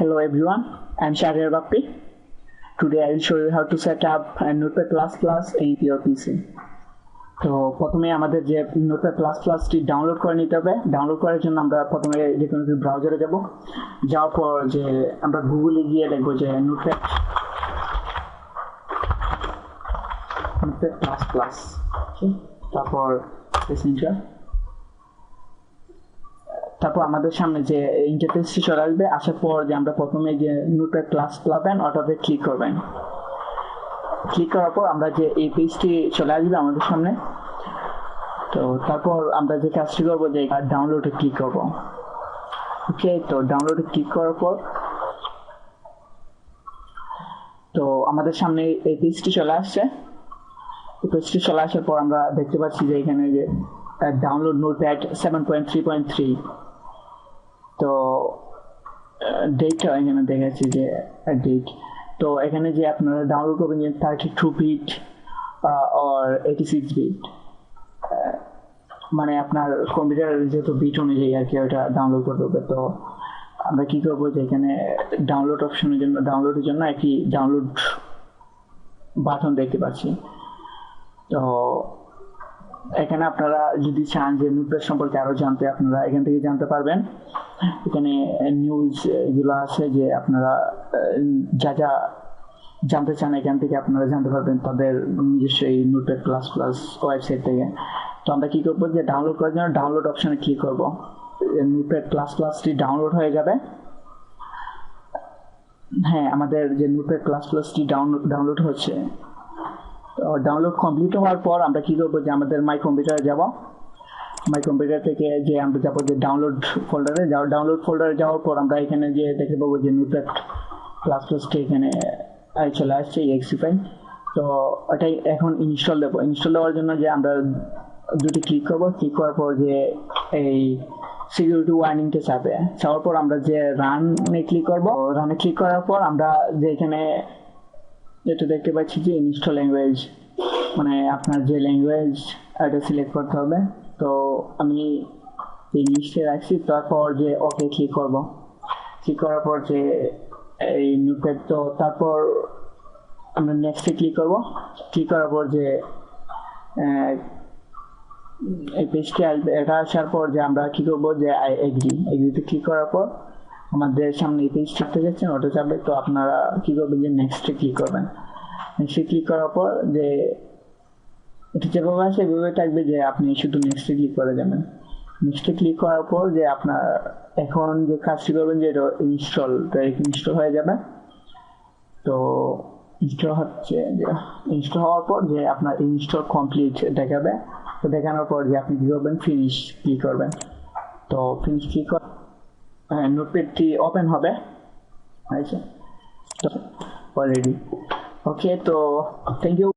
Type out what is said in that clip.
Hello everyone, I'm Shahriar Bakri. Today I will show you how to set up a Notepad++ in your PC. তো প্রথমে আমাদের যে Notepad++টি download করে নিতে হবে। ডাউনলোড করার জন্য আমরা প্রথমে যে কোনো ব্রাউজারে যাব। যাওয়ার পর যে আমরা গুগলে গিয়ে লিখব যে Notepad++, তারপর তারপর আমাদের সামনে যে ইন্টারফেসটি চলে আসবে। আসার পর যে আমরা প্রথমে যে নোটপ্যাড ক্লাস পাবেন ওটাতে ক্লিক করবেন। ক্লিক করার পর আমরা যে এই পেজটি চলে আসবে আমাদের সামনে। তো তারপর আমরা যে কাজটি করবো যে ডাউনলোডে ক্লিক করব। ওকে, তো ডাউনলোডে ক্লিক করার পর তো আমাদের সামনে এই পেজটি চলে আসছে। এই পেজটি চলে আসার পর আমরা দেখতে পাচ্ছি যে এখানে যে ডাউনলোড নোটপ্যাড 7.3.3, তো ডেটটা এখানে দেখাচ্ছি যে ডেট। তো এখানে যে আপনারা ডাউনলোড করবেন যে 32 বিট আর 86 বিট, মানে আপনার কম্পিউটারের যেহেতু বিট অনুযায়ী আর কি ওটা ডাউনলোড করতে হবে। তো আমরা কি করবো যে এখানে ডাউনলোড অপশনের জন্য ডাউনলোডের জন্য একটি ডাউনলোড বাটন দেখতে পাচ্ছি। তো এখানে আপনারা যদি চান যে নোটপ্যাড সম্পর্কে আরো জানতে, আপনারা এখান থেকে জানতে পারবেন। এখানে নিউজ এগুলো আছে যে আপনারা যা যা জানতে চান এখান থেকে আপনারা জানতে পারবেন তাদের নিজস্ব এই Notepad++ ওয়েবসাইট থেকে। তো আমরা কি করবো যে ডাউনলোড করার জন্য ডাউনলোড অপশনে ক্লিক করবো। Notepad++টি ডাউনলোড হয়ে যাবে। হ্যাঁ, আমাদের যে Notepad++টি ডাউনলোড হচ্ছে। ডাউনলোড কমপ্লিট হওয়ার পর আমরা কি করবো যে আমাদের মাই কম্পিউটারে যাব। মাই কম্পিউটার থেকে যে আমরা যাবো যে ডাউনলোড ফোল্ডারে ডাউনলোড ফোল্ডারে যাওয়ার পর আমরা এখানে যে দেখতে পাবো যে Notepad++টি এখানে চলে আসছে exe ফাইল। তো এটাই এখন ইনস্টল দেবো। ইনস্টল দেওয়ার জন্য যে আমরা দুটি ক্লিক করবো। ক্লিক করার পর যে এই সিকিউরিটি ওয়ার্নিংটা চাওয়ার পর আমরা যে রানে ক্লিক করবো। রানে ক্লিক করার পর আমরা যে এখানে যেটা দেখতে পাচ্ছি যে ইনস্টল ল্যাঙ্গুয়েজ, মানে আপনার যে ল্যাঙ্গুয়েজ এটা সিলেক্ট করতে হবে। তো আমি ইংলিশে রাখছি। তারপর যে ওকে ক্লিক করব। ক্লিক করার পর যে এই নোটপ্যাড, তো তারপর আমরা নেক্সটে ক্লিক করব। ক্লিক করার পর যে এই পেজটি আসবে। এটা আসার পর যে আমরা কি করব যে এগ্রিতে ক্লিক করার পর আমাদের সামনে এই পেজ থাকতে যাচ্ছে, ওটা যাবে। তো আপনারা কি করবেন যে নেক্সটে ক্লিক করবেন। নেক্সটে ক্লিক করার পর যে এটা যেভাবে আসে এভাবে থাকবে যে আপনি শুধু নেক্সটে ক্লিক করে যাবেন। নেক্সটে ক্লিক করার পর যে আপনার এখন যে কাজটি করবেন যে এটা ইনস্টল হয়ে যাবে। তো ইনস্টল হচ্ছে, যে ইনস্টল হওয়ার পর যে আপনার ইনস্টল কমপ্লিট দেখাবে। তো দেখানোর পর যে আপনি কি করবেন ফিনিশ ক্লিক করবেন। তো ফিনিশ ক্লিক করে নোটপ্যাডটি ওপেন হবে। অলরেডি ওকে। তো থ্যাংক ইউ।